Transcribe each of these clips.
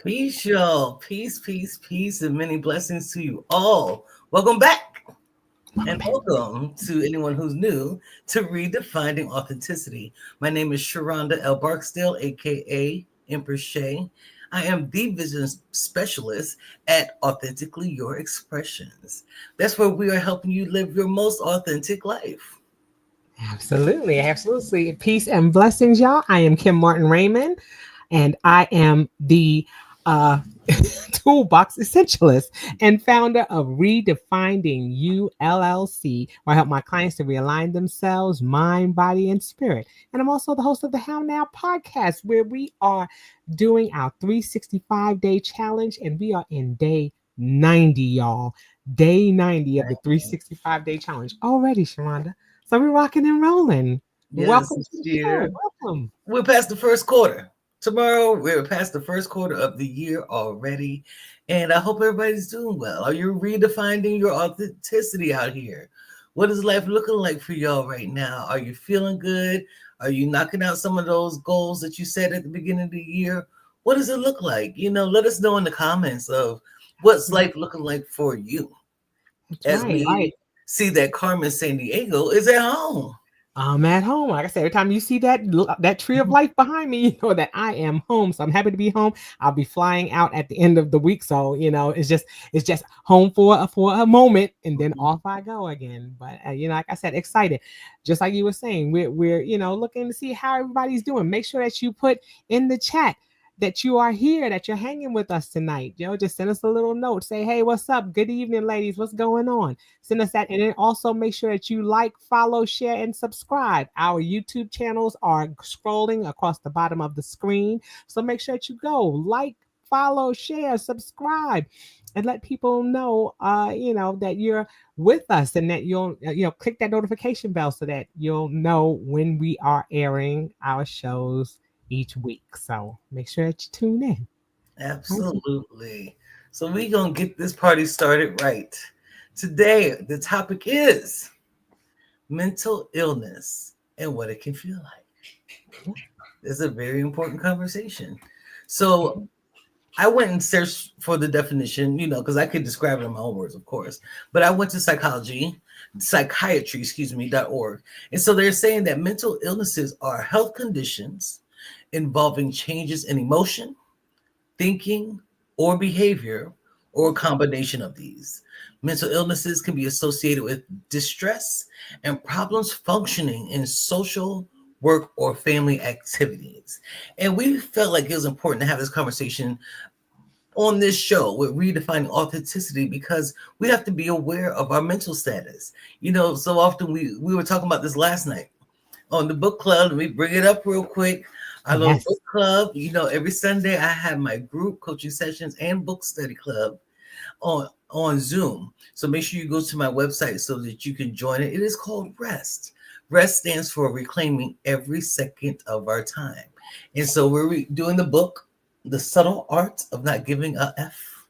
Peace, y'all. Peace, peace, peace, and many blessings to you all. Welcome back, and welcome to anyone who's new to Redefining Authenticity. My name is Sheronda L. Barksdale, aka Empress Shay. I am the vision specialist at Authentically Your Expressions. That's where we are helping you live your most authentic life. Absolutely, absolutely. Peace and blessings, y'all. I am Kim Martin Raymond, and I am the uh, Toolbox Essentialist and founder of Redefining You LLC, where I help my clients to realign themselves, mind, body, and spirit. And I'm also the host of the How Now podcast, where we are doing our 365-day challenge, and we are in day 90, y'all. Day 90 of the 365-day challenge already, Sharonda. So we're rocking and rolling. Yes, Welcome this to the year. show. Welcome. We're past the first quarter. Tomorrow, we're past the first quarter of the year already. And I hope everybody's doing well. Are you redefining your authenticity out here? What is life looking like for y'all right now? Are you feeling good? Are you knocking out some of those goals that you set at the beginning of the year? What does it look like? Let us know in the comments of what's life looking like for you That's as right. we see that Carmen San Diego is at home. I'm at home. Like I said, every time you see that tree of life behind me, you know that I am home. So I'm happy to be home. I'll be flying out at the end of the week. So it's just home for a moment, and then off I go again. But like I said, excited. Just like you were saying, we're looking to see how everybody's doing. Make sure that you put in the chat that you are here, that you're hanging with us tonight. Just send us a little note. Say, hey, what's up? Good evening, ladies. What's going on? Send us that. And then also make sure that you like, follow, share, and subscribe. Our YouTube channels are scrolling across the bottom of the screen. So make sure that you go like, follow, share, subscribe, and let people know, that you're with us, and that you'll, click that notification bell so that you'll know when we are airing our shows each week. So make sure that you tune in. Absolutely. So we're going to get this party started right. Today, the topic is mental illness and what it can feel like. It's a very important conversation. So I went and searched for the definition, because I could describe it in my own words, of course. But I went to psychiatry, .org. And so they're saying that mental illnesses are health conditions involving changes in emotion, thinking, or behavior, or a combination of these. Mental illnesses can be associated with distress and problems functioning in social, work, or family activities. And we felt like it was important to have this conversation on this show with redefining authenticity because we have to be aware of our mental status. So often we were talking about this last night on the book club, and we bring it up real quick. Our little Yes. book club, every Sunday I have my group coaching sessions and book study club on Zoom. So make sure you go to my website so that you can join it. It is called Rest. Rest stands for reclaiming every second of our time. And so we're doing the book, The Subtle Art of Not Giving a F.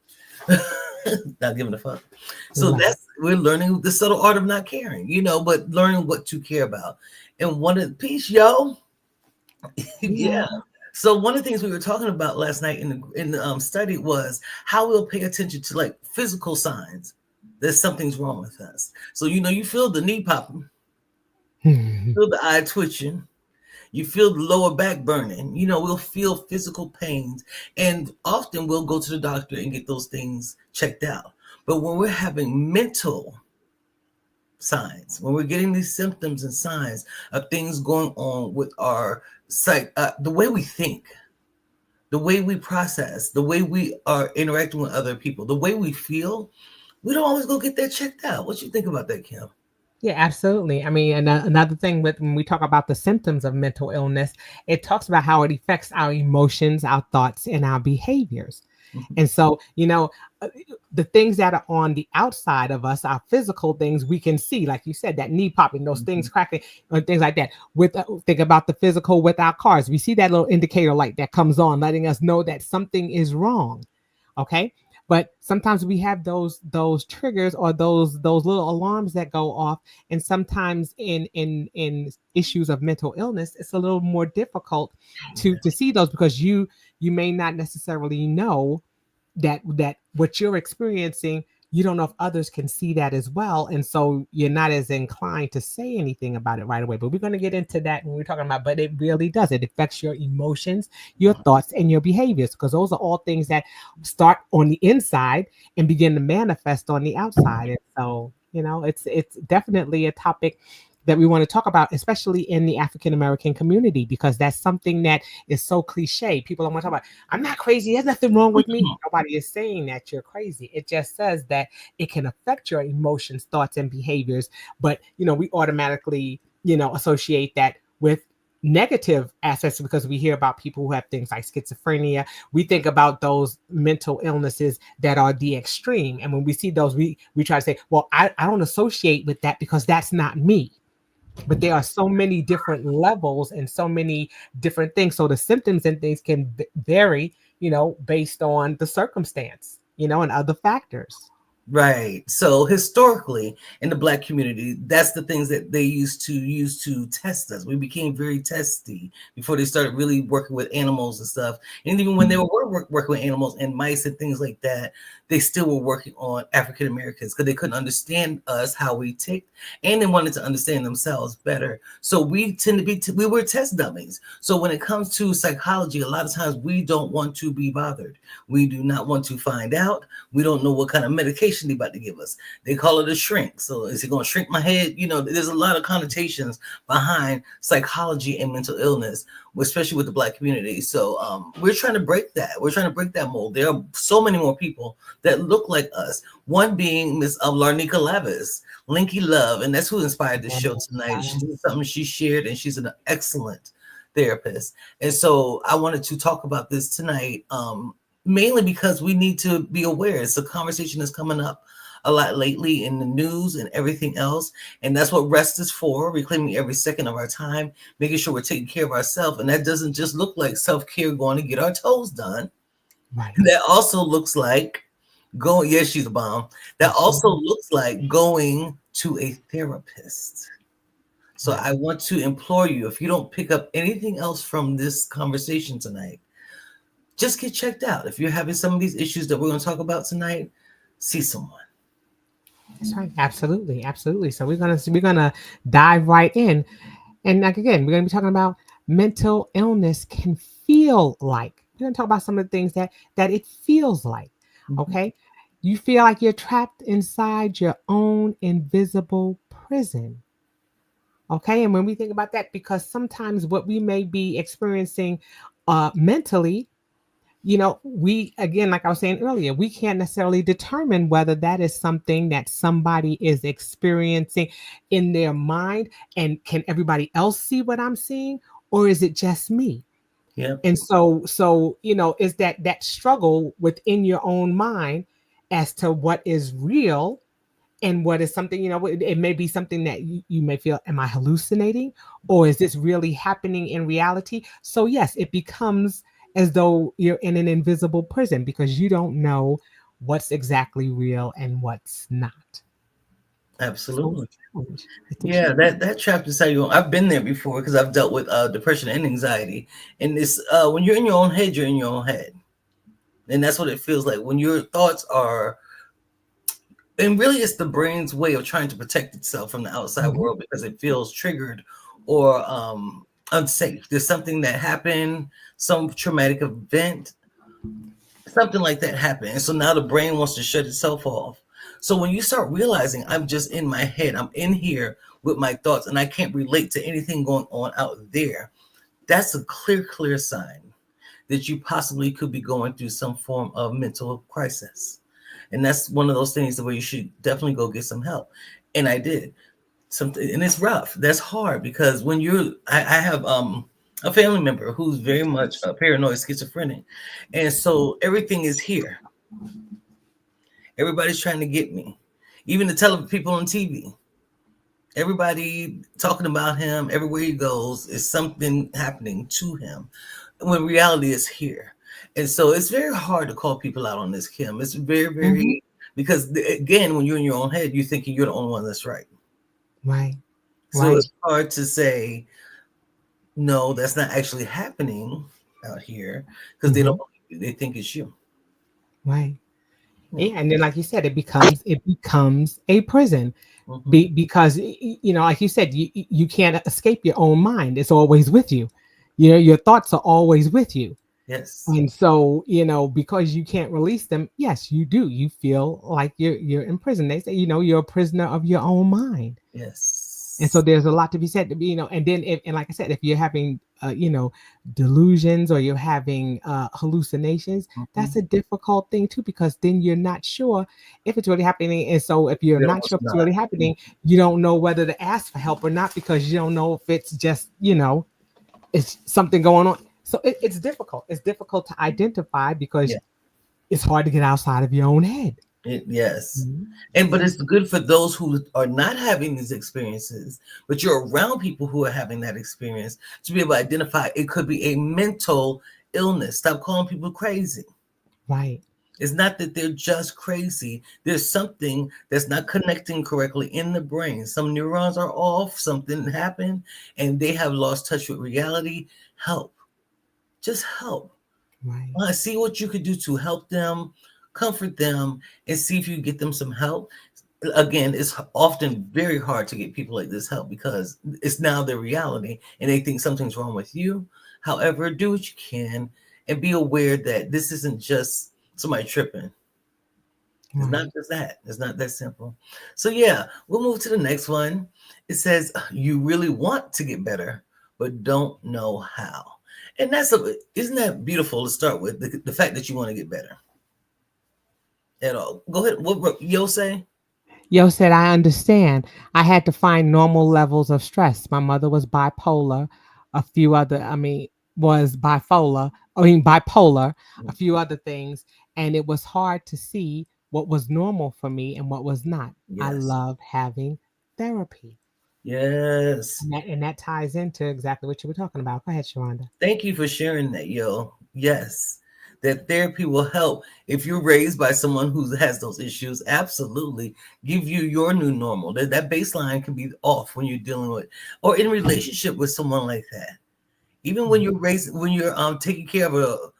Not giving a fuck. So we're learning the subtle art of not caring, but learning what to care about. And one of the piece, yo. Yeah. So one of the things we were talking about last night in the study was how we'll pay attention to like physical signs that something's wrong with us. So you feel the knee popping, you feel the eye twitching, you feel the lower back burning. We'll feel physical pains, and often we'll go to the doctor and get those things checked out. But when we're having mental signs, when we're getting these symptoms and signs of things going on with our psych, the way we think, the way we process, the way we are interacting with other people, the way we feel, we don't always go get that checked out. What you think about that, Kim? Yeah, absolutely. I mean, and another thing with when we talk about the symptoms of mental illness, it talks about how it affects our emotions, our thoughts, and our behaviors. And so, uh, the things that are on the outside of us, our physical things, we can see, like you said, that knee popping, those things cracking, things like that. Think about the physical with our cars. We see that little indicator light that comes on, letting us know that something is wrong. Okay. But sometimes we have those triggers or those little alarms that go off, and sometimes in issues of mental illness, it's a little more difficult to see those because you you may not necessarily know that what you're experiencing, you don't know if others can see that as well, and so you're not as inclined to say anything about it right away. But we're going to get into that when we're talking about, but it really does, it affects your emotions, your thoughts, and your behaviors, because those are all things that start on the inside and begin to manifest on the outside. And so, it's definitely a topic that we want to talk about, especially in the African American community, because that's something that is so cliche. People don't want to talk about, I'm not crazy, there's nothing wrong with me. Nobody is saying that you're crazy. It just says that it can affect your emotions, thoughts, and behaviors. But, we automatically, associate that with negative aspects, because we hear about people who have things like schizophrenia. We think about those mental illnesses that are the extreme. And when we see those, we try to say, well, I don't associate with that because that's not me. But there are so many different levels and so many different things. So the symptoms and things can vary, based on the circumstance, and other factors. Right. So historically, in the Black community, that's the things that they used to test us. We became very testy before they started really working with animals and stuff. And even when they were working with animals and mice and things like that, they still were working on African Americans because they couldn't understand us, how we ticked, and they wanted to understand themselves better. So we tend to be we were test dummies. So when it comes to psychology, a lot of times we don't want to be bothered. We do not want to find out. We don't know what kind of medication they about to give us. They call it a shrink. So is it going to shrink my head? There's a lot of connotations behind psychology and mental illness, especially with the Black community. So we're trying to break that. We're trying to break that mold. There are so many more people that look like us. One being Miss Larnika Lavis, Linky Love, and that's who inspired this show tonight. She's something she shared, and she's an excellent therapist. And so I wanted to talk about this tonight. Mainly because we need to be aware. It's a conversation that's coming up a lot lately in the news and everything else. And that's what rest is for, reclaiming every second of our time, making sure we're taking care of ourselves. And that doesn't just look like self-care, going to get our toes done. Right. That also looks like going, yes, she's a bomb. That also looks like going to a therapist. So I want to implore you, if you don't pick up anything else from this conversation tonight, just get checked out. If you're having some of these issues that we're going to talk about tonight, see someone. That's right. Absolutely. Absolutely. So we're gonna dive right in. And like again, we're gonna be talking about mental illness can feel like. We're gonna talk about some of the things that it feels like. Okay. You feel like you're trapped inside your own invisible prison. Okay. And when we think about that, because sometimes what we may be experiencing mentally, we, again, like I was saying earlier, we can't necessarily determine whether that is something that somebody is experiencing in their mind, and can everybody else see what I'm seeing, or is it just me? Yeah. And so is that struggle within your own mind as to what is real and what is something, it may be something that you may feel, am I hallucinating, or is this really happening in reality? So yes, it becomes as though you're in an invisible prison, because you don't know what's exactly real and what's not. Absolutely. So Yeah, that trapped inside you. I've been there before because I've dealt with depression and anxiety. And it's when you're in your own head, you're in your own head. And that's what it feels like when your thoughts are, and really it's the brain's way of trying to protect itself from the outside world because it feels triggered or unsafe. There's something that happened, some traumatic event, something like that happened. And so now the brain wants to shut itself off. So when you start realizing I'm just in my head, I'm in here with my thoughts and I can't relate to anything going on out there, that's a clear sign that you possibly could be going through some form of mental crisis. And that's one of those things where you should definitely go get some help. And I did something, and it's rough. That's hard because when I have a family member who's very much a paranoid schizophrenic, and so everything is here. Everybody's trying to get me, even the people on TV. Everybody talking about him. Everywhere he goes is something happening to him, when reality is here. And so it's very hard to call people out on this, Kim. It's very because again, when you're in your own head, you're thinking you're the only one that's right. Right. So it's hard to say, no, that's not actually happening. out here because they don't Hmm. believe you. They think it's you. Right. Yeah. Yeah, and then like you said, it becomes a prison. Hmm. Because like you said, you can't escape your own mind. It's always with you. Your thoughts are always with you. Yes. And so, because you can't release them, yes, you do. You feel like you're in prison. They say, you're a prisoner of your own mind. And so Yes. there's a lot to be said to be, and then and like I said, if you're having delusions, or you're having hallucinations, Hmm. that's a difficult thing too, because then you're not sure if it's really happening. And so if you're They not almost sure if it's not. really happening, you don't know whether to ask for help or not, because you don't know if it's just, it's something going on. So it's difficult. It's difficult to identify because Yeah. it's hard to get outside of your own head. Yes. Mhm. And but Yeah. it's good for those who are not having these experiences, but you're around people who are having that experience to be able to identify it could be a mental illness. Stop calling people crazy. Right. It's not that they're just crazy. There's something that's not connecting correctly in the brain. Some neurons are off, something happened, and they have lost touch with reality. Help. Just help. Right. See what you could do to help them, comfort them, and see if you get them some help. Again, it's often very hard to get people like this help because it's now their reality and they think something's wrong with you. However, do what you can and be aware that this isn't just somebody tripping. It's not Right. just that. It's not that simple. So yeah, we'll move to the next one. It says you really want to get better, but don't know how. And isn't that beautiful to start with the fact that you want to get better at all? Go ahead. What Yo say? Yo said, I understand. I had to find normal levels of stress. My mother was bipolar. A few other, I mean, was bipolar. Bipolar, a few other things. And it was hard to see what was normal for me and what was not. I Yes. love having therapy. Yes. And that ties into exactly what you were talking about. Go ahead, Sharonda. Thank you for sharing that, yo. Yes. That therapy will help if you're raised by someone who has those issues. Absolutely, give you your new normal. That baseline can be off when you're dealing with or in relationship with someone like that. Even when Mhm. you're raising, when you're taking care of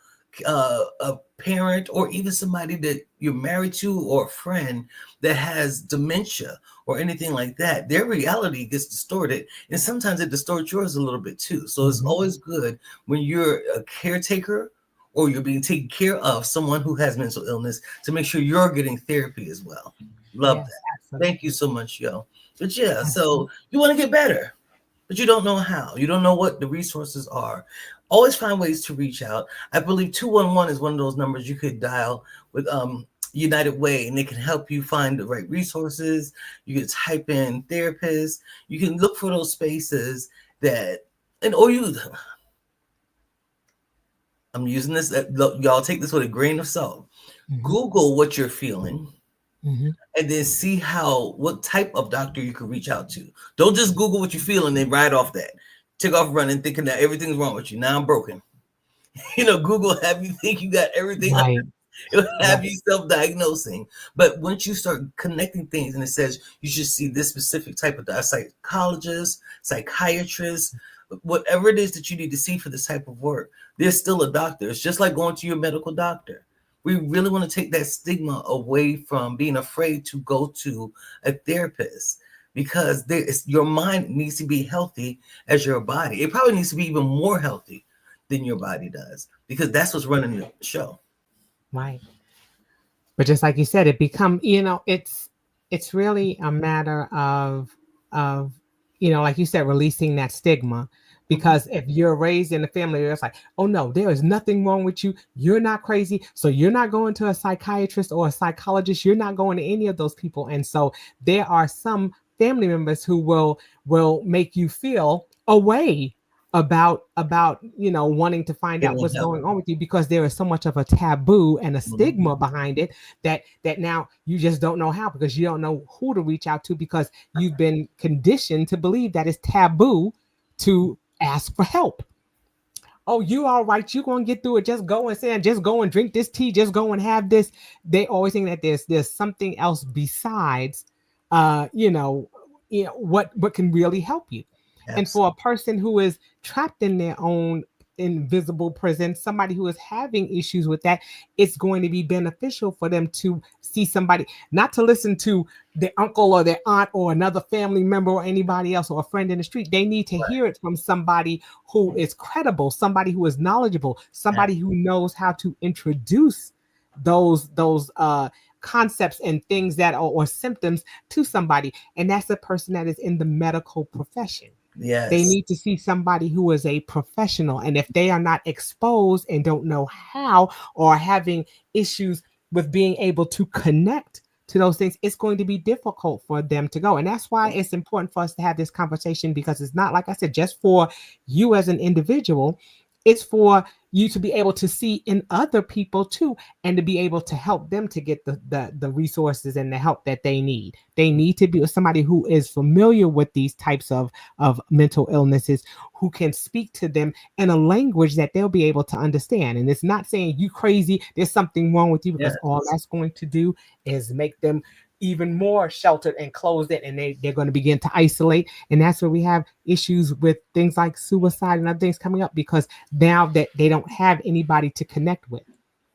a parent or even somebody that you're married to or a friend that has dementia or anything like that, their reality gets distorted, and sometimes it distorts yours a little bit too. So it's Mhm. always good when you're a caretaker or you're being taken care of someone who has mental illness to make sure you're getting therapy as well. Love Yes, that. Thank you absolutely. so much, yo. But yeah, Absolutely. so you want to get better, but you don't know how. You don't know what the resources are. Always find ways to reach out. I believe 211 is one of those numbers you could dial with United Way, and they can help you find the right resources. You can type in therapist. You can look for those spaces that, and or you. I'm using this. Y'all take this with a grain of salt. Mhm. Google what you're feeling Mhm. and then see what type of doctor you can reach out to. Don't just Google what you feel and then write off that. Take off running, thinking that everything's wrong with you. Now I'm broken. Google have you think you got everything. Right. It'll have you Yes. self-diagnosing. But once you start connecting things and it says you should see this specific type of psychologist, psychiatrist, whatever it is that you need to see for this type of work, there's still a doctor. It's just like going to your medical doctor. We really want to take that stigma away from being afraid to go to a therapist because your mind needs to be healthy as your body. It probably needs to be even more healthy than your body does because that's what's running the show. Right. But just like you said, it's really a matter of like you said, releasing that stigma. Mhm. Because if you're raised in a family that's like, oh no, there is nothing wrong with you, you're not crazy, so you're not going to a psychiatrist or a psychologist, you're not going to any of those people. And so there are some family members who will make you feel a way about wanting to find out Getting what's help. going on with you, because there is so much of a taboo and a Mhm. stigma behind it, that now you just don't know how, because you don't know who to reach out to, because you've been conditioned to believe that it's taboo to ask for help. Oh, you all right, you gonna get through it, just go and say, just go and drink this tea, just go and have this. They always think that there's something else besides uh you know what can really help you. And for a Absolutely. person who is trapped in their own invisible prison, somebody who is having issues with that, it's going to be beneficial for them to see somebody, not to listen to their uncle or their aunt or another family member or anybody else or a friend in the street. They need to hear it from somebody who is credible, somebody who is knowledgeable, Yeah. somebody who knows how to introduce those concepts and things that are, or symptoms to somebody, and that's the person that is in the medical profession. They Yes. need to see somebody who is a professional. And if they are not exposed and don't know how, or having issues with being able to connect to those things, it's going to be difficult for them to go. And that's why it's important for us to have this conversation, because it's not, like I said, just for you as an individual, it's for you to be able to see in other people too, and to be able to help them to get the resources and the help that they need. They need to be with somebody who is familiar with these types of mental illnesses, who can speak to them in a language that they'll be able to understand. And it's not saying you crazy, there's something wrong with you, because all Yes. that's going to do is make them even more sheltered and closed in, and they're going to begin to isolate. And that's where we have issues with things like suicide and other things coming up, because now that they don't have anybody to connect with,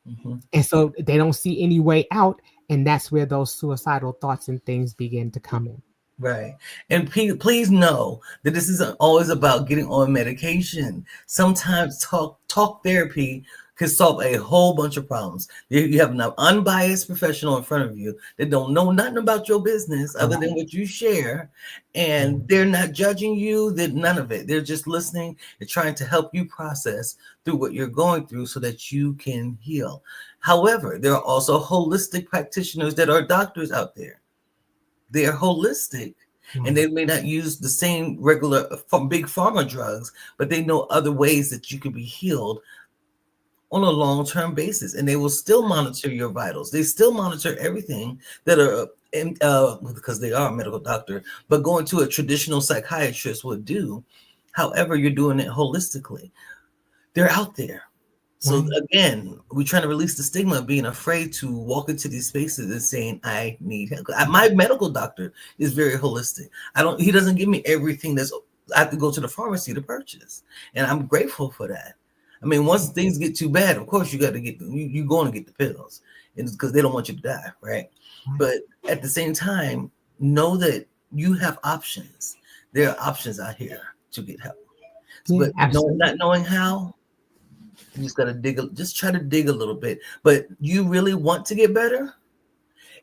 Mhm. and so they don't see any way out, and that's where those suicidal thoughts and things begin to come in. Right. And please know that this isn't always about getting on medication. Sometimes talk therapy can solve a whole bunch of problems. You have an unbiased professional in front of you that don't know nothing about your business other than Right. what you share, and they're not judging you. They're none of it. They're just listening and trying to help you process through what you're going through so that you can heal. However, there are also holistic practitioners that are doctors out there. They're holistic, and Right. they may not use the same regular big pharma drugs, but they know other ways that you can be healed on a long-term basis, and they will still monitor your vitals. They still monitor everything that are because they are a medical doctor, but going to a traditional psychiatrist would do. However, you're doing it holistically. They're out there. So Right. again, we're trying to release the stigma of being afraid to walk into these spaces and saying, "I need help." My medical doctor is very holistic. I don't. He doesn't give me everything that's. I have to go to the pharmacy to purchase, and I'm grateful for that. I mean, once things get too bad, of course you got to get you going to get the pills, and it's because they don't want you to die, right? Right. But at the same time, know that you have options. There are options out here to get help. Yeah, But absolutely. not knowing how, you just gotta just try to dig a little bit. But you really want to get better?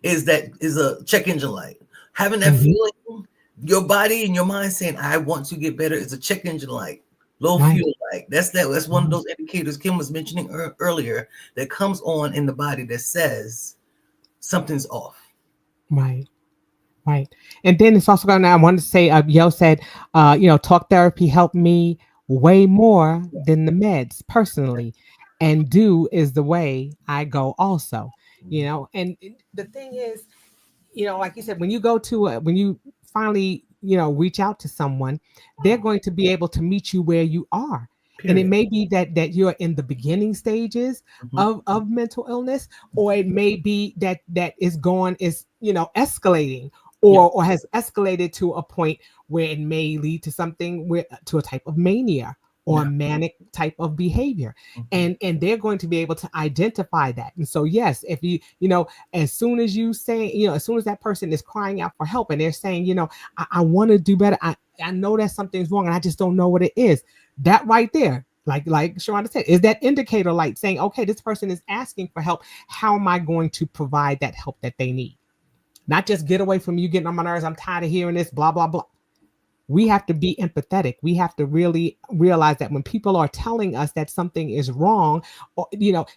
Is a check engine light. Having that Mhm. feeling, your body and your mind saying, "I want to get better," is a check engine light. Low Right. fuel light. That's one of those indicators Kim was mentioning earlier that comes on in the body that says something's off. Right. Right. And then it's also going to, I wanted to say, Yo said, talk therapy helped me way more than the meds personally. And do is the way I go also, and the thing is, like you said, when you go to when you finally, reach out to someone, they're going to be able to meet you where you are. And it Period. may be that you're in the beginning stages Mhm. of mental illness, or it may be that is escalating, Yeah. or has escalated to a point where it may lead to something, where to a type of mania or Yeah. a manic type of behavior. Mhm. And they're going to be able to identify that. And so yes, if you as soon as you say, as soon as that person is crying out for help and they're saying, I want to do better. I know that something's wrong and I just don't know what it is. That right there, like Sheronda said, is that indicator light saying, okay, this person is asking for help. How am I going to provide that help that they need? Not just get away from you, getting on my nerves. I'm tired of hearing this, blah, blah, blah. We have to be empathetic. We have to really realize that when people are telling us that something is wrong, or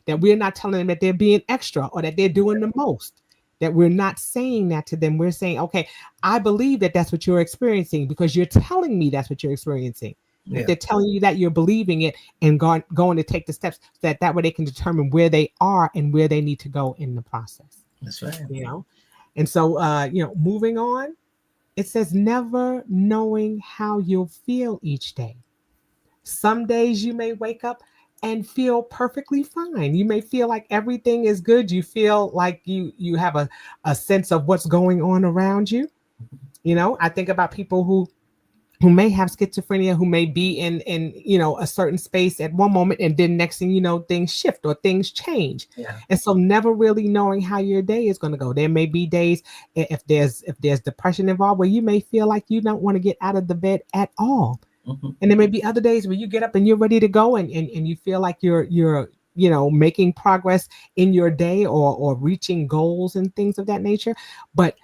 that we're not telling them that they're being extra or that they're doing the most. That we're not saying that to them. We're saying, okay, I believe that that's what you're experiencing because you're telling me that's what you're experiencing. And if Yeah. they're telling you that, you're believing it and going to take the steps that way they can determine where they are and where they need to go in the process. That's right. You know, and so moving on, it says never knowing how you'll feel each day. Some days you may wake up and feel perfectly fine. You may feel like everything is good. You feel like you have a sense of what's going on around you. I think about people who who may have schizophrenia, who may be in a certain space at one moment, and then next thing you know, things shift or things change. Yeah. And so never really knowing how your day is going to go. There may be days, if there's depression involved, where you may feel like you don't want to get out of the bed at all. Hmm. And there may be other days where you get up and you're ready to go, and you feel like you're making progress in your day, or reaching goals and things of that nature. But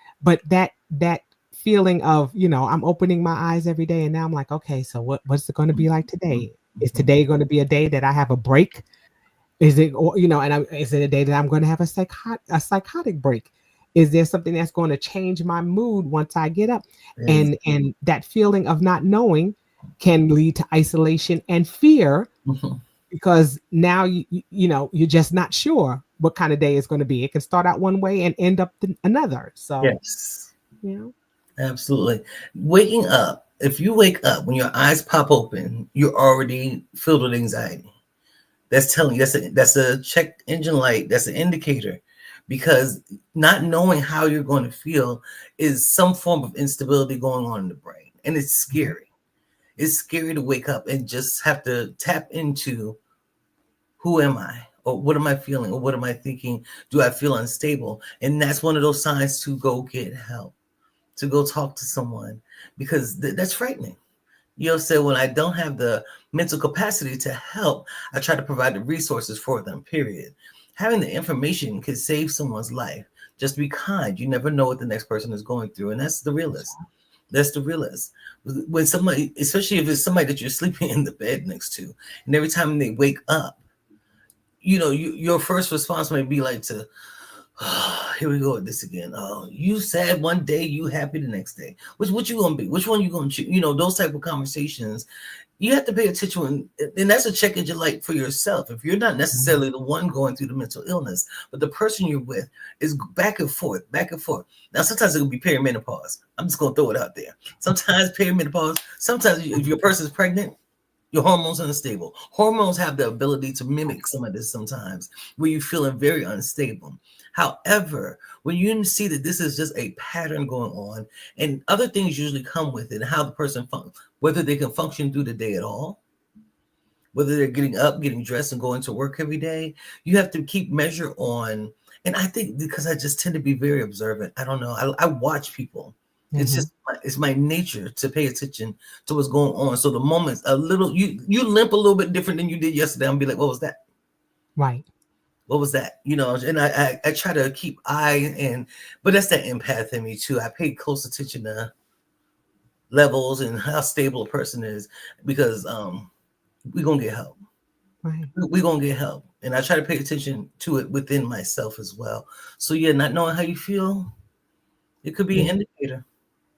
that feeling of, I'm opening my eyes every day, and now I'm like, okay, so what's it going to be like today? Is Hmm. today going to be a day that I have a break? Is it, or is it a day that I'm going to have a psychotic break? Is there something that's going to change my mood once I get up? Yes. And that feeling of not knowing can lead to isolation and fear, Mhm. because now you're just not sure what kind of day it's going to be. It can start out one way and end up another. So, Yes. you know. Absolutely. Waking up, if you wake up when your eyes pop open, you're already filled with anxiety. That's telling you, that's a check engine light, that's an indicator, because not knowing how you're going to feel is some form of instability going on in the brain. And it's Mhm. scary. It's scary to wake up and just have to tap into, who am I? Or what am I feeling? Or what am I thinking? Do I feel unstable? And that's one of those signs to go get help, to go talk to someone, because that's frightening. You'll say, well, I don't have the mental capacity to help. I try to provide the resources for them, period. Having the information could save someone's life. Just be kind. You never know what the next person is going through. And that's the realist. That's the realist. When somebody, especially if it's somebody that you're sleeping in the bed next to, and every time they wake up, your first response may be like to, oh, here we go with this again. Oh, you sad one day, you happy the next day. Which you gonna be? Which one you gonna choose? Those type of conversations. You have to pay attention, and that's a check engine light for yourself. If you're not Mhm. necessarily the one going through the mental illness, but the person you're with is back and forth, back and forth. Now, sometimes it will be perimenopause. I'm just gonna throw it out there. Sometimes perimenopause. Sometimes if your person's pregnant, your hormones are unstable. Hormones have the ability to mimic some of this sometimes, where you're feeling very unstable. However, when you see that this is just a pattern going on, and other things usually come with it, how the person whether they can function through the day at all, whether they're getting up, getting dressed, and going to work every day, you have to keep measure on. And I think because I just tend to be very observant, I don't know. I watch people. It's Mhm. just it's my nature to pay attention to what's going on. So the moments a little you limp a little bit different than you did yesterday, I'm be like, what was that? Right. What was that? And I try to keep eye and, but that's that empath in me too. I pay close attention to levels and how stable a person is, because we're gonna get help. Right. We're gonna get help. And I try to pay attention to it within myself as well. So yeah, not knowing how you feel, it could be Yeah. an indicator.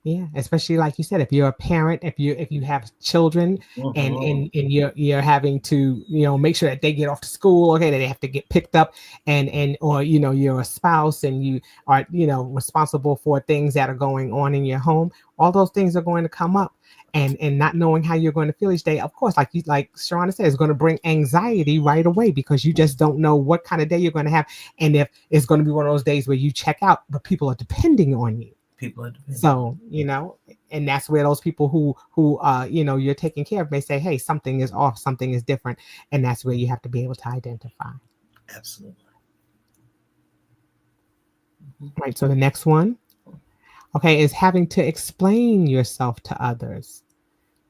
Yeah, especially like you said, if you're a parent, if you have children, and Mhm. you're having to, make sure that they get off to school, okay, that they have to get picked up, and or you're a spouse and you are, responsible for things that are going on in your home. All those things are going to come up, and not knowing how you're going to feel each day, of course, like Sharonda said, is going to bring anxiety right away, because you just don't know what kind of day you're going to have, and if it's going to be one of those days where you check out, but people are depending on you. People are dependent. So, and that's where those people who you're taking care of may say, hey, something is off, something is different. And that's where you have to be able to identify. Absolutely. Mhm. Right. So the next one, okay, is having to explain yourself to others.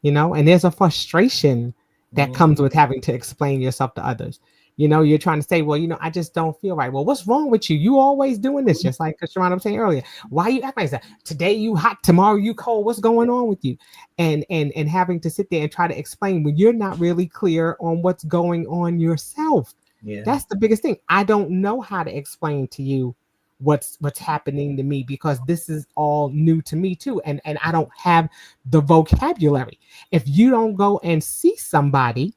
And there's a frustration that Mhm. comes with having to explain yourself to others. You're trying to say, well, I just don't feel right. Well, what's wrong with you? You always doing this, just like Sharon was saying earlier. Why you acting like that? Today you hot, tomorrow you cold. What's going on with you? And having to sit there and try to explain when you're not really clear on what's going on yourself. Yeah. That's the biggest thing. I don't know how to explain to you what's happening to me, because this is all new to me too, and I don't have the vocabulary. If you don't go and see somebody,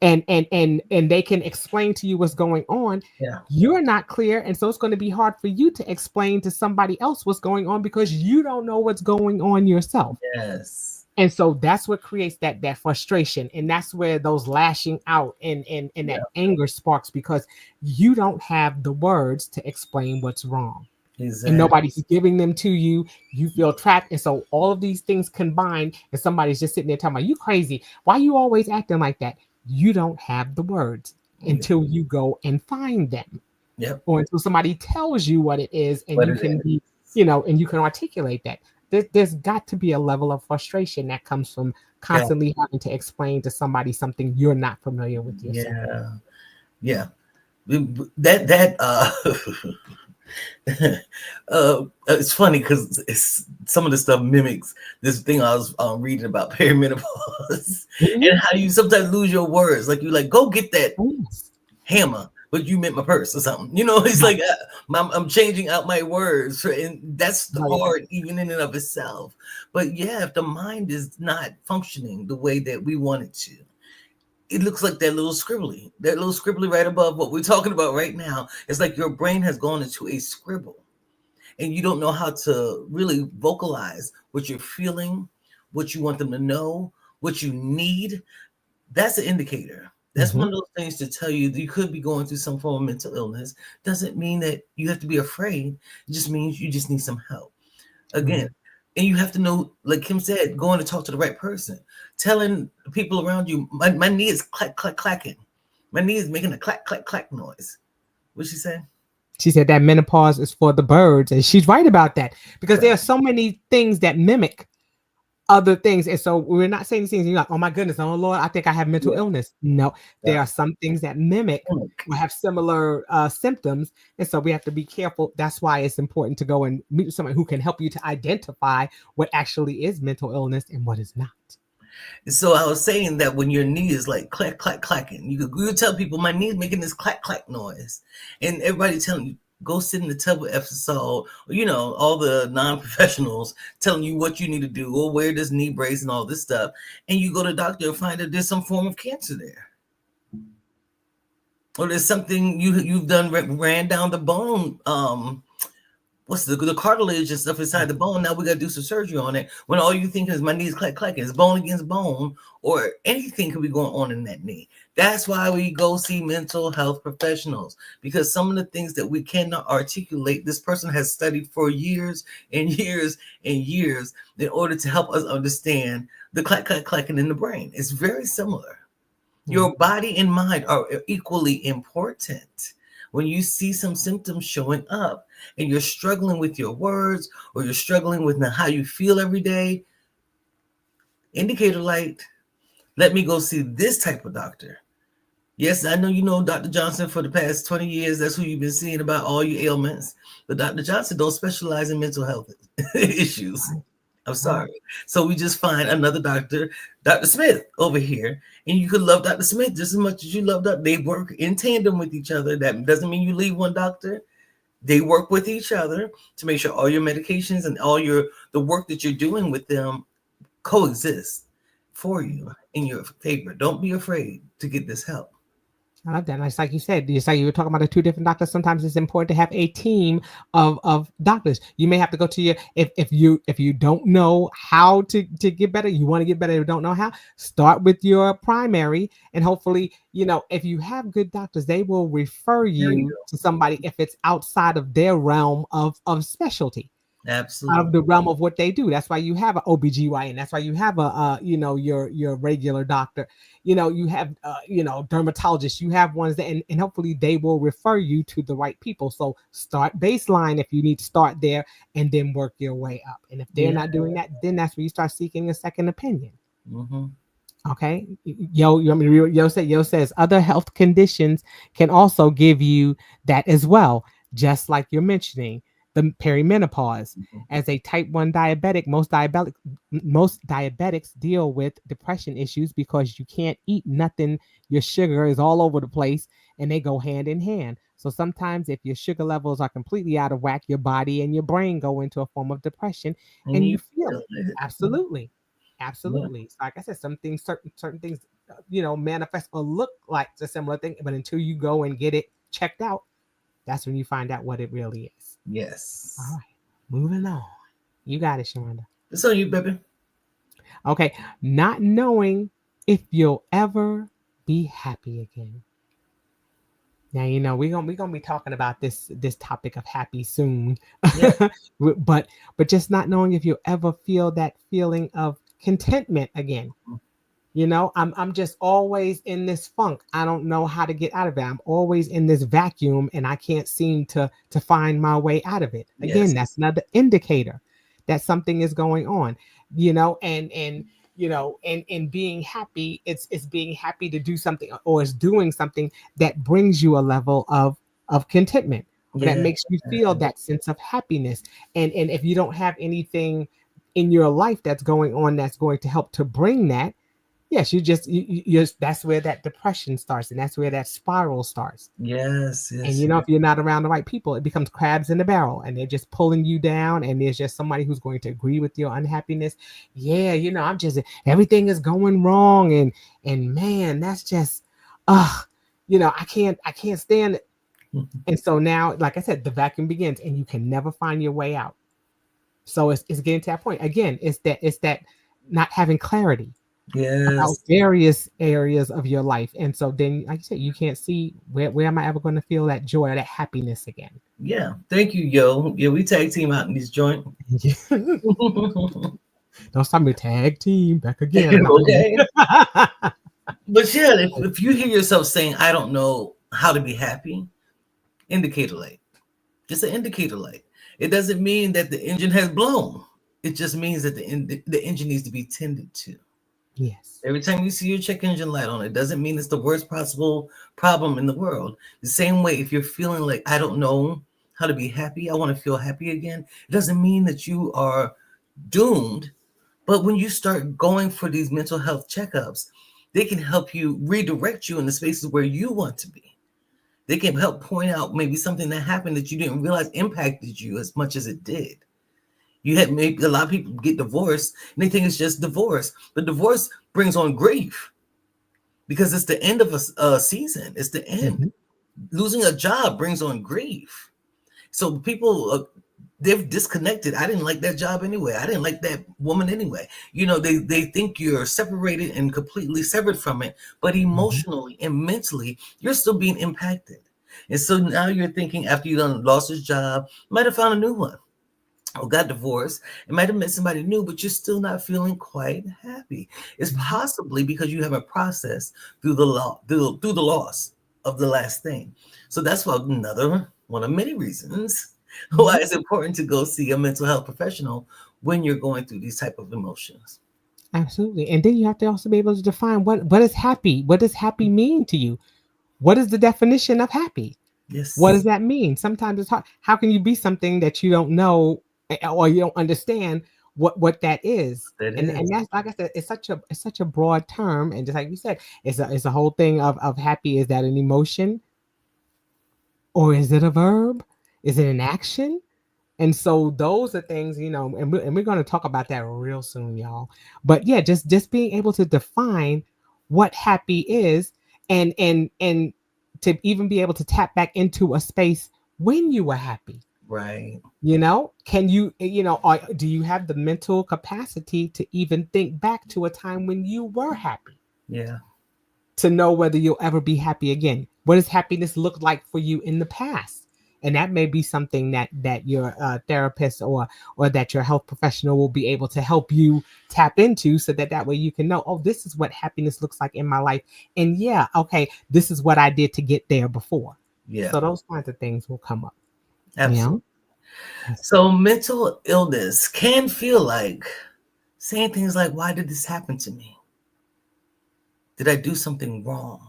and they can explain to you what's going on, Yeah. you're not clear, and so it's going to be hard for you to explain to somebody else what's going on, because you don't know what's going on yourself. Yes. And so that's what creates that frustration, and that's where those lashing out and Yeah. that anger sparks, because you don't have the words to explain what's wrong. and Exactly. nobody's giving them to you. You feel trapped. And so all of these things combined, and somebody's just sitting there talking about, you crazy. Why you always acting like that? You don't have the words Yeah. until you go and find them, Yep. or until somebody tells you what it is and What you it can is. be, and you can articulate that. There's got to be a level of frustration that comes from Got constantly having to explain to somebody something you're not familiar with yourself. yeah. Yeah. That it's funny because some of the stuff mimics this thing I was reading about perimenopause Mhm. and how you sometimes lose your words. Like you like go get that Oh, yes. hammer, but you meant my purse or something. It's Right. like I'm changing out my words, and that's Right. hard even in and of itself. But yeah, if the mind is not functioning the way that we want it to, it looks like that little scribbly right above what we're talking about right now. It's like your brain has gone into a scribble and you don't know how to really vocalize what you're feeling, what you want them to know, what you need. That's an indicator. That's one Mhm. of those things to tell you that you could be going through some form of mental illness. Doesn't mean that you have to be afraid. It just means you just need some help. Again, Right. and you have to know, like Kim said, going to talk to the right person. Telling people around you, my knee is clack, clack, clacking. My knee is making a clack, clack, clack noise. What she say? She said that menopause is for the birds, and she's right about that, because there Right. are so many things that mimic other things. And so we're not saying these things, and you're like, oh my goodness, oh Lord, I think I have mental Yeah. illness. No, Yeah. there are some things that mimic or have similar symptoms. And so we have to be careful. That's why it's important to go and meet with someone who can help you to identify what actually is mental illness and what is not. So I was saying that when your knee is like clack, clack, clacking, you tell people my knee's making this clack, clack noise, and everybody telling you go sit in the tub with Epsom, all the non-professionals telling you what you need to do, or wear this knee brace and all this stuff, and you go to the doctor and find that there's some form of cancer there, or there's something you've done ran down the bone. What's the cartilage and stuff inside the bone. Now we got to do some surgery on it. When all you think is my knee's clack clacking, it's bone against bone, or anything could be going on in that knee. That's why we go see mental health professionals, because some of the things that we cannot articulate, this person has studied for years and years and years in order to help us understand the clack clack clacking in the brain. It's very similar. Mhm. Your body and mind are equally important. When you see some symptoms showing up and you're struggling with your words, or you're struggling with how you feel every day, indicator light, let me go see this type of doctor. Yes, I know you know Dr. Johnson for the past 20 years. That's who you've been seeing about all your ailments. But Dr. Johnson don't specialize in mental health issues. Right. I'm Right. sorry. So we just find another doctor, Dr. Smith, over here, and you could love Dr. Smith just as much as you love Dr. They work in tandem with each other. That doesn't mean you leave one doctor. They work with each other to make sure all your medications and all the work that you're doing with them coexist for you in your favor. Don't be afraid to get this help. I love that. And it's like you said, just like you were talking about the two different doctors. Sometimes it's important to have a team of doctors. You may have to go to your, if you don't know how to get better, you want to get better, you don't know how, start with your primary, and hopefully, if you have good doctors, they will refer There you you to somebody if it's outside of their realm of specialty, go. of Absolutely. the realm of what they do. That's why you have an OBGYN. That's why you have your regular doctor. You have dermatologists. You have ones that, and hopefully they will refer you to the right people. So start baseline if you need to start there, and then work your way up. And if they're Yeah. not doing that, then that's where you start seeking a second opinion. Mm-hmm. Okay. Yo says other health conditions can also give you that as well, just like you're mentioning the perimenopause. As a type 1 diabetic, most diabetics deal with depression issues because you can't eat nothing. Your sugar is all over the place, and they go hand in hand. So sometimes if your sugar levels are completely out of whack, your body and your brain go into a form of depression, And and you you feel feel it. it. Absolutely. Yeah. Absolutely. So like I said, certain things, manifest or look like a similar thing, but until you go and get it checked out, that's when you find out what it really is. All Yes. right, moving on. You got it, Sheronda. It's on you, baby. Okay, not knowing if you'll ever be happy again. Now we're gonna be talking about this topic of happy soon, Yeah. but just not knowing if you ever feel that feeling of contentment again. I'm just always in this funk. I don't know how to get out of it. I'm always in this vacuum, and I can't seem to find my way out of it. Again, that's Yes. another indicator that something is going on. And being happy, it's being happy to do something, or it's doing something that brings you a level of contentment, or that Yeah. makes you feel that sense of happiness. And if you don't have anything in your life that's going on that's going to help to bring that, yes, that's where that depression starts, and that's where that spiral starts. Yes. And Yes. if you're not around the right people, it becomes crabs in the barrel, and they're just pulling you down. And there's just somebody who's going to agree with your unhappiness. Yeah, I'm just, everything is going wrong, and man, that's just, I can't stand it. And so now, like I said, the vacuum begins, and you can never find your way out. So it's getting to that point again. It's that not having clarity about Yes. various areas of your life. And so then, like you said, you can't see where am I ever going to feel that joy or that happiness again. Yeah. Thank you, yo. Yeah, we tag team out in this joint. Don't stop me, tag team back again. No. Okay. But yeah, if you hear yourself saying, I don't know how to be happy, indicator light. Just an indicator light. It doesn't mean that the engine has blown. It just means that the engine needs to be tended to. Yes. Every time you see your check engine light on, it doesn't mean it's the worst possible problem in the world. The same way, if you're feeling like, I don't know how to be happy, I want to feel happy again, it doesn't mean that you are doomed. But when you start going for these mental health checkups, they can help you redirect you in the spaces where you want to be. They can help point out maybe something that happened that you didn't realize impacted you as much as it did. You had maybe a lot of people get divorced and they think it's just divorce, but divorce brings on grief because it's the end of a season. It's the end. Mm-hmm. Losing a job brings on grief. So people, they've disconnected. I didn't like that job anyway. I didn't like that woman anyway. They think you're separated and completely severed from it, but Mm-hmm. emotionally and mentally, you're still being impacted. And so now you're thinking after you done lost his job, might have found a new one or got divorced, it might have met somebody new, but you're still not feeling quite happy. It's Mm-hmm. possibly because you haven't processed through the loss of the last thing. So that's why another one of many reasons why Mm-hmm. it's important to go see a mental health professional when you're going through these type of emotions. Absolutely. And then you have to also be able to define what is happy. What does happy mean to you? What is the definition of happy? What does Yes, that mean? Sometimes it's hard. How can you be something that you don't know, or you don't understand what that is? that And is. that's, like I said, it's such a broad term. And just like you said, it's a whole thing of happy. Is that an emotion, or is it a verb? Is it an action? And so those are things, and we're going to talk about that real soon, y'all. But yeah, just being able to define what happy is, and to even be able to tap back into a space when you were happy. Right. Can do you have the mental capacity to even think back to a time when you were happy, Yeah. to know whether you'll ever be happy again? What does happiness look like for you in the past? And that may be something that your therapist or that your health professional will be able to help you tap into, so that way you can know, oh, this is what happiness looks like in my life. And yeah, okay, this is what I did to get there before. Yeah. So those kinds of things will come up. Absolutely. Yes. So mental illness can feel like saying things like, why did this happen to me? Did I do something wrong?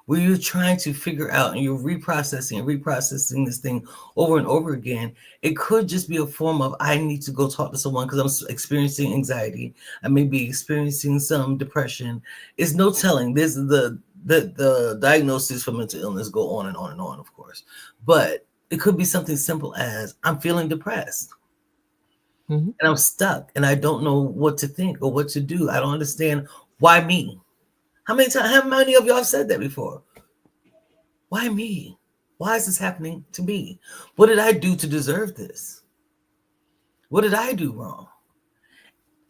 Where you're trying to figure out and you're reprocessing this thing over and over again. It could just be a form of, I need to go talk to someone because I'm experiencing anxiety. I may be experiencing some depression. It's no telling. This is the diagnosis for mental illness go on and on and on, of course. But it could be something simple as, I'm feeling depressed Hmm. and I'm stuck and I don't know what to think or what to do. I don't understand. Why me? How many of y'all have said that before? Why me? Why is this happening to me? What did I do to deserve this? What did I do wrong?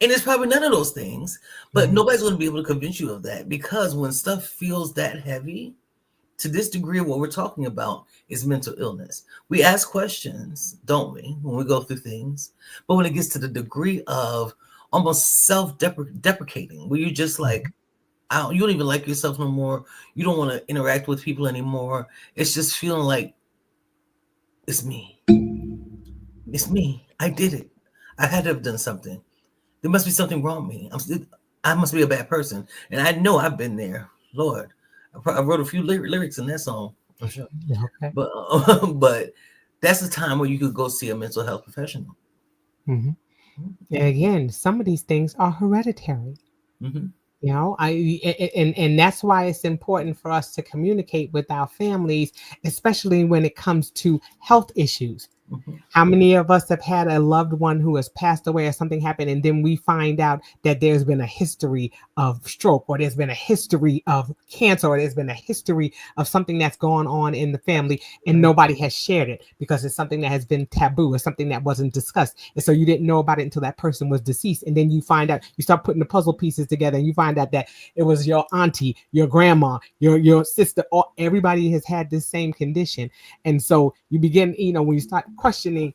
And it's probably none of those things, but Right. nobody's going to be able to convince you of that, because when stuff feels that heavy, to this degree, what we're talking about is mental illness. We ask questions, don't we, when we go through things? But when it gets to the degree of almost self-deprecating, where you just like, Mhm. you don't even like yourself no more. You don't want to interact with people anymore. It's just feeling like it's me. It's me. I did it. I had to have done something. There must be something wrong with me. I must be a bad person. And I know I've been there. Lord, I wrote a few lyrics in that song, I'm sure. Yeah, okay. But but that's the time where you could go see a mental health professional. Hmm. Again, some of these things are hereditary. Mm-hmm. You know, and that's why it's important for us to communicate with our families, especially when it comes to health issues. Mm-hmm. How many of us have had a loved one who has passed away or something happened, and then we find out that there's been a history of stroke, or there's been a history of cancer, or there's been a history of something that's going on in the family, and Right. nobody has shared it because it's something that has been taboo or something that wasn't discussed. And so you didn't know about it until that person was deceased. And then you find out, you start putting the puzzle pieces together, and you find out that it was your auntie, your grandma, your sister, or everybody has had this same condition. And so you begin, when you start questioning,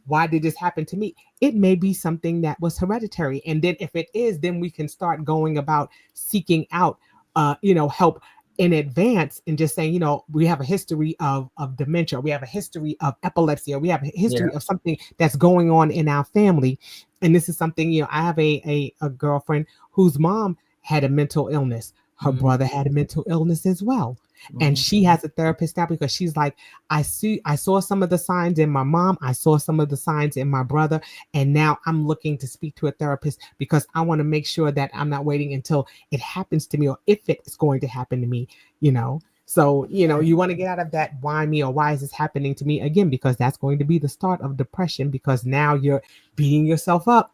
why did this happen to me? It may be something that was hereditary. And then if it is, then we can start going about seeking out, help in advance, and just saying, we have a history of dementia, we have a history of epilepsy, or we have a Yeah. history of something that's going on in our family. And this is something, I have a girlfriend whose mom had a mental illness. Her Mm-hmm. brother had a mental illness as well. And Mm-hmm. she has a therapist now because she's like, I saw some of the signs in my mom, I saw some of the signs in my brother, and now I'm looking to speak to a therapist because I want to make sure that I'm not waiting until it happens to me, or if it's going to happen to me, you know. So, you want to get out of that why me, or why is this happening to me again, because that's going to be the start of depression, because now you're beating yourself up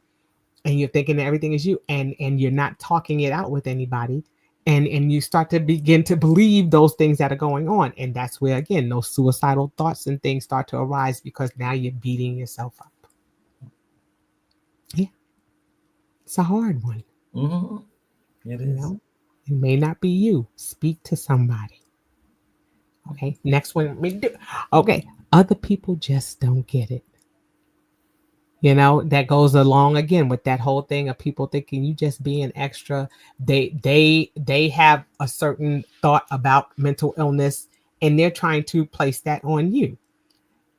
and you're thinking that everything is you, and you're not talking it out with anybody, and you start to begin to believe those things that are going on, and that's where, again, those suicidal thoughts and things start to arise, because now you're beating yourself up. Yeah, it's a hard one. Mm-hmm. It you is. know it may not be you. Speak to somebody. Okay, next one. Okay, other people just don't get it. That goes along again with that whole thing of people thinking you just being extra. They have a certain thought about mental illness, and they're trying to place that on you.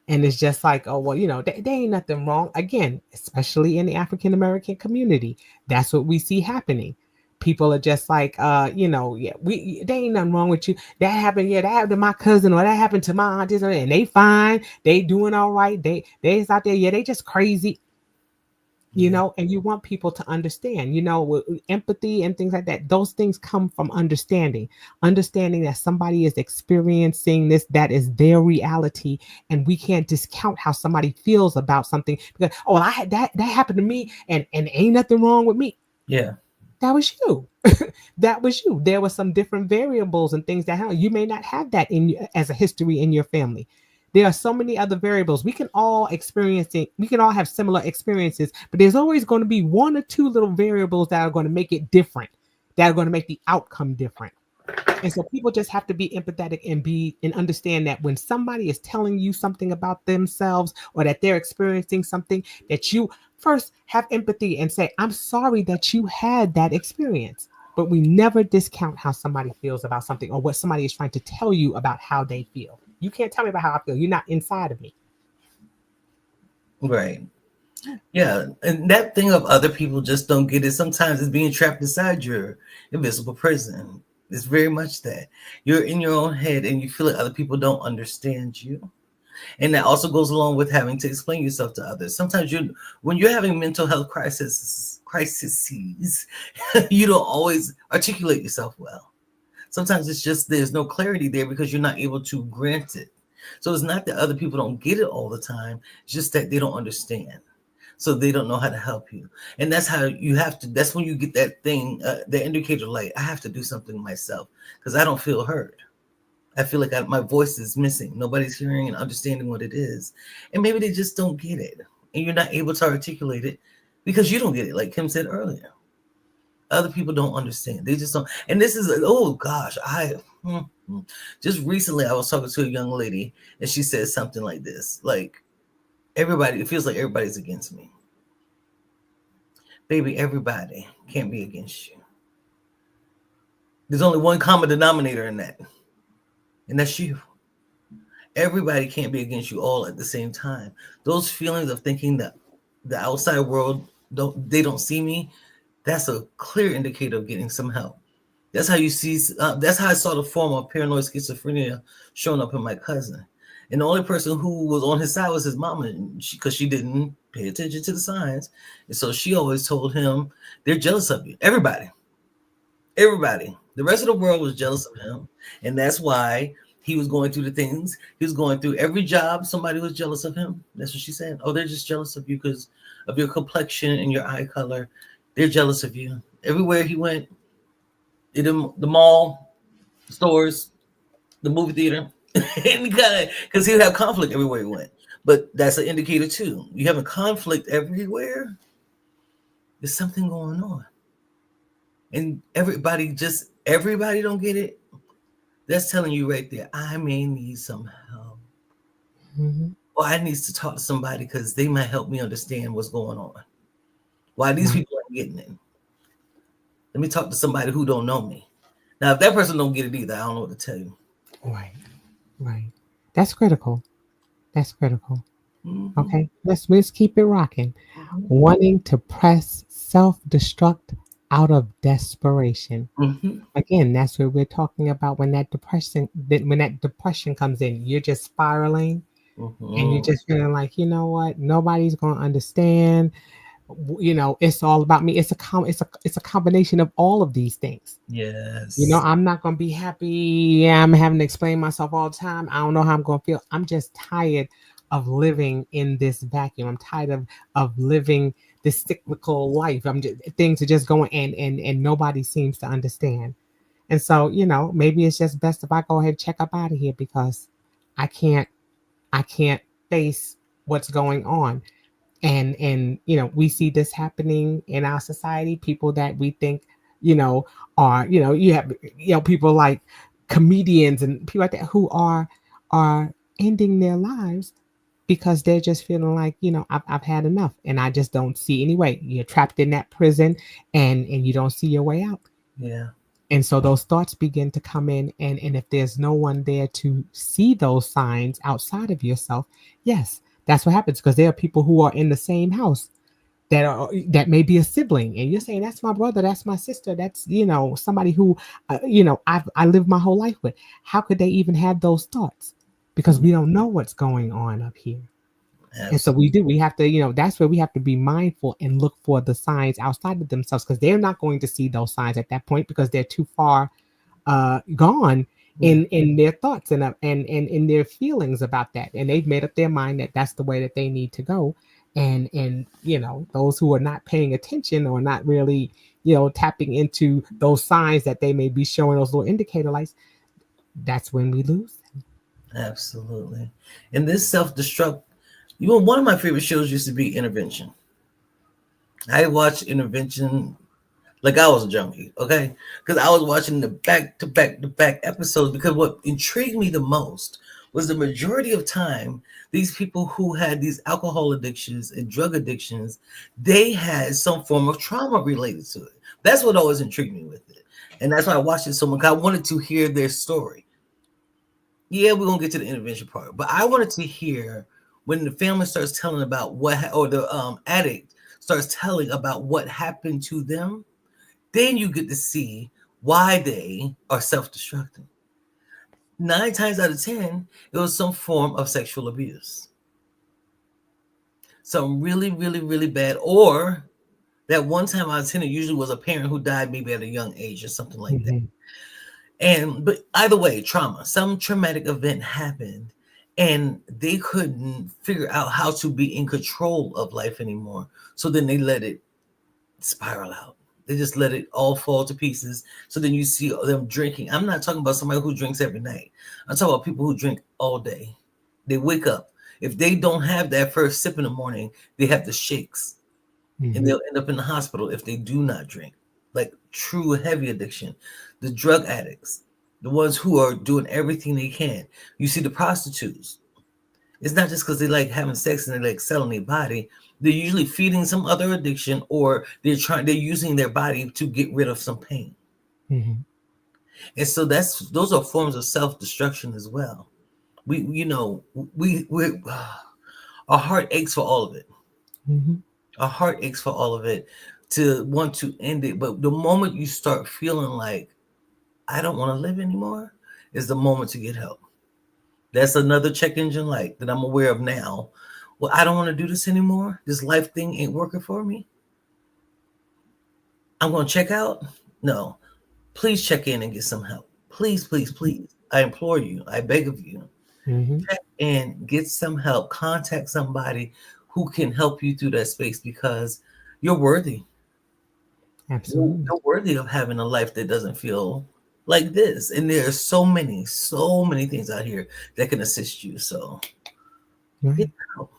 And it's just like, oh, well, there ain't nothing wrong. Again, especially in the African American community, that's what we see happening. People are just like, yeah, there ain't nothing wrong with you. That happened, yeah, that happened to my cousin, or that happened to my aunties, and they fine, they doing all right. They out there, yeah, they just crazy. Yeah. And you want people to understand, with empathy and things like that. Those things come from understanding that somebody is experiencing this, that is their reality. And we can't discount how somebody feels about something because, oh, well, I had that happened to me, and ain't nothing wrong with me. Yeah. That was you. That was you. There were some different variables and things that happen. You may not have that as a history in your family. There are so many other variables. We can all experience it. We can all have similar experiences, but there's always going to be one or two little variables that are going to make it different, that are going to make the outcome different. And so people just have to be empathetic and understand that when somebody is telling you something about themselves, or that they're experiencing something, that you first have empathy and say, I'm sorry that you had that experience. But we never discount how somebody feels about something, or what somebody is trying to tell you about how they feel. You can't tell me about how I feel. You're not inside of me. Right. Yeah. And that thing of other people just don't get it. Sometimes it's being trapped inside your invisible prison. It's very much that you're in your own head and you feel like other people don't understand you. And that also goes along with having to explain yourself to others. Sometimes when you're having mental health crises, you don't always articulate yourself well. Sometimes it's just there's no clarity there because you're not able to grant it. So it's not that other people don't get it all the time, it's just that they don't understand. So they don't know how to help you. And that's how you have to, that's when you get that thing, the indicator like, I have to do something myself because I don't feel heard. I feel like my voice is missing. Nobody's hearing and understanding what it is. And maybe they just don't get it. And you're not able to articulate it because you don't get it, like Kim said earlier. Other people don't understand. They just don't. And this is, oh gosh, just recently I was talking to a young lady and she said something like this, like, everybody, it feels like everybody's against me. Baby, everybody can't be against you. There's only one common denominator in that, and that's you. Everybody can't be against you all at the same time. Those feelings of thinking that the outside world don't see me, that's a clear indicator of getting some help. That's how you see. That's how I saw the form of paranoid schizophrenia showing up in my cousin. And the only person who was on his side was his mama, because she didn't pay attention to the signs, and so she always told him, "They're jealous of you." Everybody. The rest of the world was jealous of him, and that's why he was going through the things he was going through. Every job, somebody was jealous of him. That's what she said. Oh, they're just jealous of you because of your complexion and your eye color. They're jealous of you. Everywhere he went, in the mall, stores, the movie theater, because he would have conflict everywhere he went. But that's an indicator too. You having conflict everywhere, there's something going on. And everybody don't get it. That's telling you right there, I may need some help. Mm-hmm. Or I need to talk to somebody because they might help me understand what's going on. Why these people aren't getting it. Let me talk to somebody who don't know me. Now, if that person don't get it either, I don't know what to tell you. Right. That's critical. Mm-hmm. Okay, let's keep it rocking. Mm-hmm. Wanting to press self-destruct out of desperation. Mm-hmm. Again, that's what we're talking about when that depression comes in. You're just spiraling, and you're just feeling like, you know what? Nobody's gonna understand. It's all about me. It's a combination of all of these things. Yes. I'm not gonna be happy. Yeah, I'm having to explain myself all the time. I don't know how I'm gonna feel. I'm just tired of living in this vacuum. I'm tired of living this cyclical life. Things are just going, and nobody seems to understand. And so, maybe it's just best if I go ahead and check up out of here because I can't face what's going on. And we see this happening in our society. People that we think are you have people like comedians and people like that who are ending their lives because they're just feeling like I've had enough and I just don't see any way. You're trapped in that prison and you don't see your way out. Yeah. And so those thoughts begin to come in, and if there's no one there to see those signs outside of yourself, yes, that's what happens, because there are people who are in the same house that may be a sibling, and you're saying that's my brother, that's my sister, that's somebody who I lived my whole life with. How could they even have those thoughts? Because we don't know what's going on up here. Absolutely. And so we have to, that's where we have to be mindful and look for the signs outside of themselves, because they're not going to see those signs at that point because they're too far gone in their thoughts and in their feelings about that. And they've made up their mind that that's the way that they need to go. And those who are not paying attention or not really, tapping into those signs that they may be showing, those little indicator lights, that's when we lose them. Absolutely. And this self-destruct, one of my favorite shows used to be Intervention. I watched Intervention like I was a junkie, okay? Because I was watching the back episodes, because what intrigued me the most was the majority of time, these people who had these alcohol addictions and drug addictions, they had some form of trauma related to it. That's what always intrigued me with it. And that's why I watched it so much. I wanted to hear their story. Yeah, we're going to get to the intervention part, but I wanted to hear when the family starts telling about or the addict starts telling about what happened to them, then you get to see why they are self-destructing. 9 times out of 10, it was some form of sexual abuse. Some really, really, really bad, or that one time out of 10, it usually was a parent who died maybe at a young age or something like that. But either way, trauma, some traumatic event happened and they couldn't figure out how to be in control of life anymore. So then they let it spiral out. They just let it all fall to pieces. So then you see them drinking. I'm not talking about somebody who drinks every night. I'm talking about people who drink all day. They wake up. If they don't have that first sip in the morning, they have the shakes. And they'll end up in the hospital if they do not drink. Like true heavy addiction, the drug addicts, the ones who are doing everything they can. You see the prostitutes. It's not just because they like having sex and they like selling their body. They're usually feeding some other addiction, or they're using their body to get rid of some pain. Mm-hmm. And so those are forms of self-destruction as well. We you know we our heart aches for all of it. Mm-hmm. Our heart aches for all of it to want to end it. But the moment you start feeling like I don't want to live anymore is the moment to get help. That's another check engine light that I'm aware of now. Well, I don't want to do this anymore. This life thing ain't working for me. I'm going to check out. No, please check in and get some help. Please, please, please. I implore you. I beg of you. Mm-hmm. Check in, get some help. Contact somebody who can help you through that space because you're worthy. Absolutely. You're worthy of having a life that doesn't feel like this. And there are so many things out here that can assist you. So get Right. help.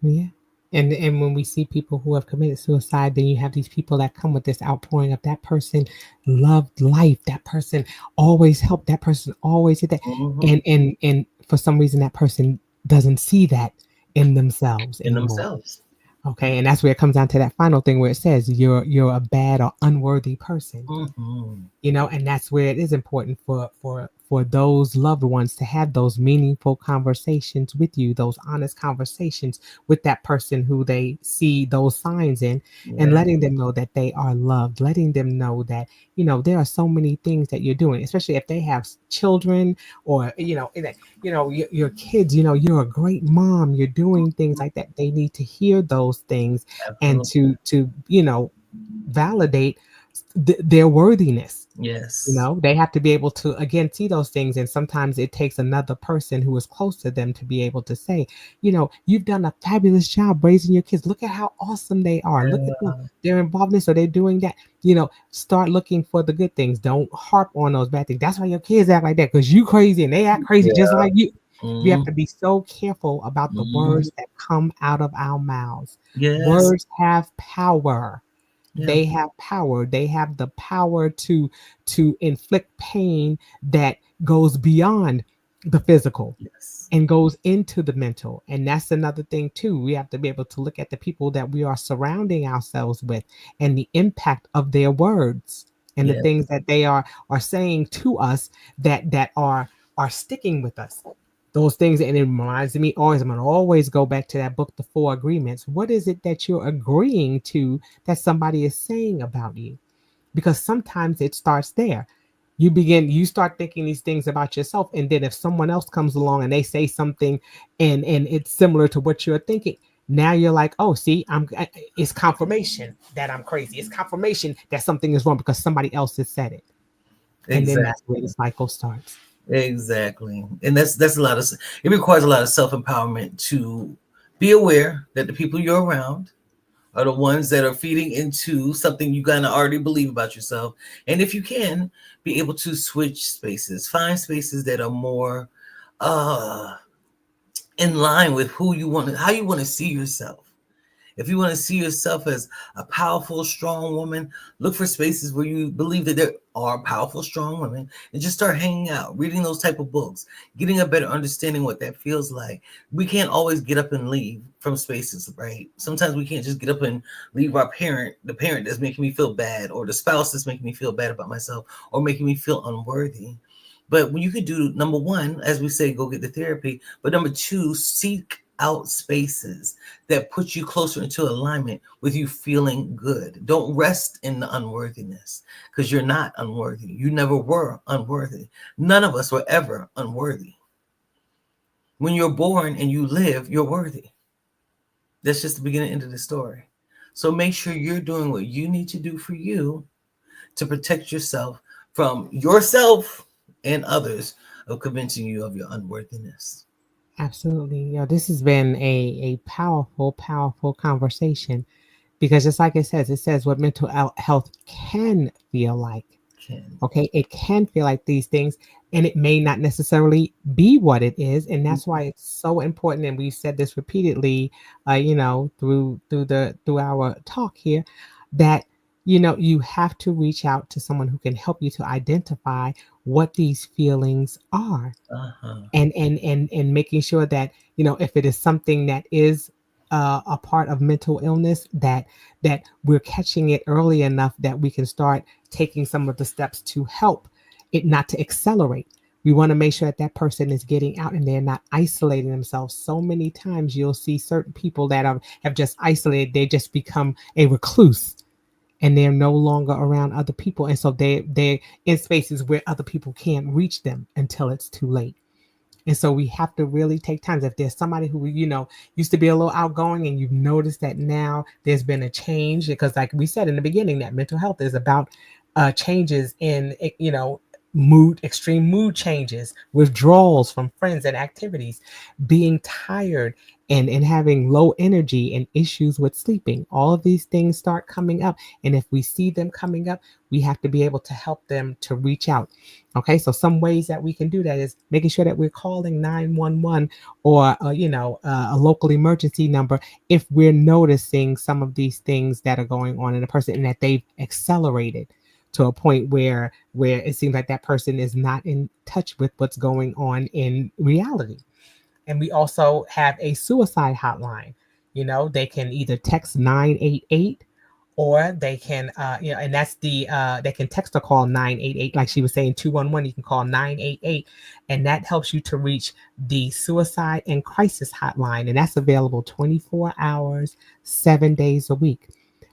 Yeah. And when we see people who have committed suicide, then you have these people that come with this outpouring of that person loved life, that person always helped, that person always did that. Mhm. And for some reason that person doesn't see that in themselves In anymore. themselves. Okay. And that's where it comes down to that final thing where it says you're a bad or unworthy person. Mhm. And that's where it is important for those loved ones to have those meaningful conversations with you, those honest conversations with that person who they see those signs in, and Yeah, letting them know that they are loved, letting them know that there are so many things that you're doing, especially if they have children, or your kids, you're a great mom, you're doing things like that. They need to hear those things, and absolutely. to validate their worthiness. Yes. They have to be able to again see those things, and sometimes it takes another person who is close to them to be able to say, you've done a fabulous job raising your kids. Look at how awesome they are. Look at them. Yeah. They're involved in this, so they're doing that. Start looking for the good things. Don't harp on those bad things. That's why your kids act like that, because you crazy and they act crazy just Yeah. like you. We have Mhm. to be so careful about the Mhm. words that come out of our mouths. Yes. Words have power. Yeah. They have power. They have the power to inflict pain that goes beyond the physical Yes. and goes into the mental. And that's another thing too. We have to be able to look at the people that we are surrounding ourselves with, and the impact of their words, and the Yes. things that they are saying to us that are sticking with us. Those things, and it reminds me always, I'm going to always go back to that book, The Four Agreements. What is it that you're agreeing to that somebody is saying about you? Because sometimes it starts there. You start thinking these things about yourself, and then if someone else comes along and they say something, and it's similar to what you're thinking, now you're like, oh, see, it's confirmation that I'm crazy. It's confirmation that something is wrong because somebody else has said it. And then that's where the Exactly. cycle starts. Exactly. And that's a lot of it requires a lot of self-empowerment to be aware that the people you're around are the ones that are feeding into something you kind of already believe about yourself. And if you can, be able to switch spaces, find spaces that are more uh in line with who you want to, how you want to see yourself. If you want to see yourself as a powerful, strong woman, look for spaces where you believe that there are powerful, strong women, and just start hanging out, reading those type of books, getting a better understanding what that feels like. We can't always get up and leave from spaces, right? Sometimes we can't just get up and leave the parent that's making me feel bad, or the spouse that's making me feel bad about myself, or making me feel unworthy. But when you could do number one, as we say, go get the therapy. But number two, seek out spaces that put you closer into alignment with you feeling good. Don't rest in the unworthiness, because you're not unworthy. You never were unworthy. None of us were ever unworthy. When you're born and you live, you're worthy. That's just the beginning and end of the story. So make sure you're doing what you need to do for you to protect yourself from yourself and others of convincing you of your unworthiness. Absolutely. This has been a powerful, powerful conversation, because just like it says what mental health can feel like. Ken. Okay. It can feel like these things, and it may not necessarily be what it is. And that's why it's so important. And we've said this repeatedly, through our talk here, that, you have to reach out to someone who can help you to identify what these feelings are, Uh-huh. and making sure that, if it is something that is a part of mental illness, that we're catching it early enough that we can start taking some of the steps to help it not to accelerate. We want to make sure that that person is getting out and they're not isolating themselves. So many times you'll see certain people that have just isolated, they just become a recluse, and they're no longer around other people, and so they're in spaces where other people can't reach them until it's too late. And so we have to really take time. If there's somebody who, used to be a little outgoing, and you've noticed that now there's been a change, because like we said in the beginning, that mental health is about changes in, mood, extreme mood changes, withdrawals from friends and activities, being tired, and having low energy, and issues with sleeping. All of these things start coming up. And if we see them coming up, we have to be able to help them to reach out. Okay, so some ways that we can do that is making sure that we're calling 911, or a local emergency number, if we're noticing some of these things that are going on in a person, and that they've accelerated to a point where it seems like that person is not in touch with what's going on in reality. And we also have a suicide hotline. They can either text 988, or they can, and that's they can text or call 988. Like she was saying, 211, you can call 988, and that helps you to reach the suicide and crisis hotline. And that's available 24 hours, 7 days a week.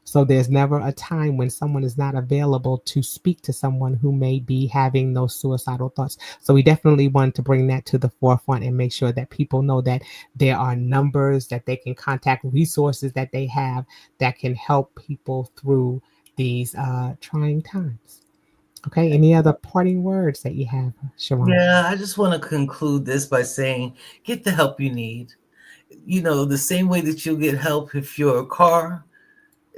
So there's never a time when someone is not available to speak to someone who may be having those suicidal thoughts. So we definitely want to bring that to the forefront and make sure that people know that there are numbers that they can contact, resources that they have that can help people through these trying times. Okay, any other parting words that you have, Sharonda? Yeah, I just want to conclude this by saying get the help you need. The same way that you'll get help if your car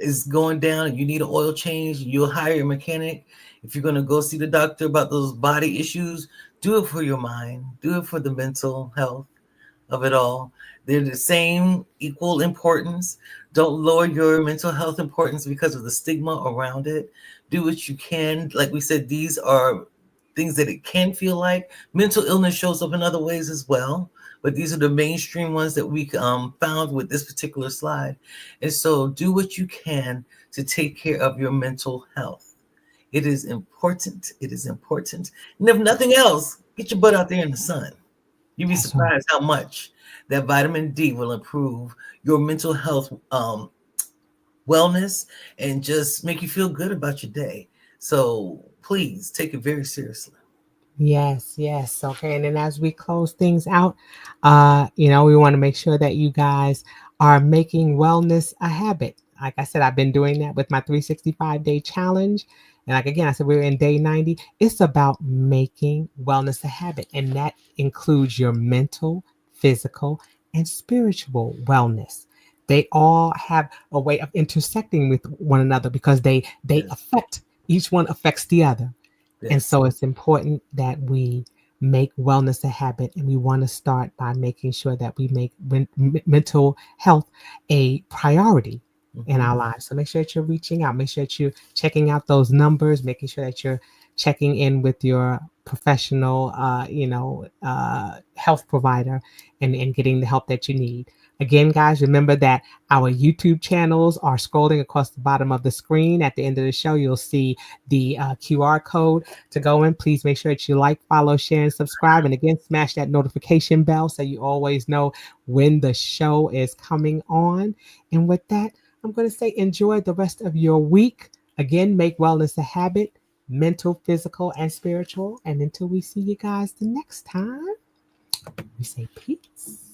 is going down and you need an oil change, you'll hire a mechanic. If you're going to go see the doctor about those body issues, do it for your mind, do it for the mental health of it all. They're the same equal importance. Don't lower your mental health importance because of the stigma around it. Do what you can. Like we said, these are things that it can feel like. Mental illness shows up in other ways as well, but these are the mainstream ones that we found with this particular slide. And so do what you can to take care of your mental health. It is important. It is important. And if nothing else, get your butt out there in the sun. You'd be That's right. surprised how much that vitamin D will improve your mental health wellness and just make you feel good about your day. So please take it very seriously. Yes, yes. Okay. And then as we close things out, we want to make sure that you guys are making wellness a habit. Like I said, I've been doing that with my 365-day challenge. And like again, I said we're in day 90. It's about making wellness a habit. And that includes your mental, physical, and spiritual wellness. They all have a way of intersecting with one another, because they Yes, affect, each one affects the other. And yes. so it's important that we make wellness a habit, and we want to start by making sure that we make mental health a priority in Mhm. our lives. So make sure that you're reaching out, make sure that you're checking out those numbers, making sure that you're checking in with your professional, health provider, and getting the help that you need. Again, guys, remember that our YouTube channels are scrolling across the bottom of the screen. At the end of the show, you'll see the QR code to go in. Please make sure that you like, follow, share, and subscribe. And again, smash that notification bell so you always know when the show is coming on. And with that, I'm going to say enjoy the rest of your week. Again, make wellness a habit, mental, physical, and spiritual. And until we see you guys the next time, we say peace.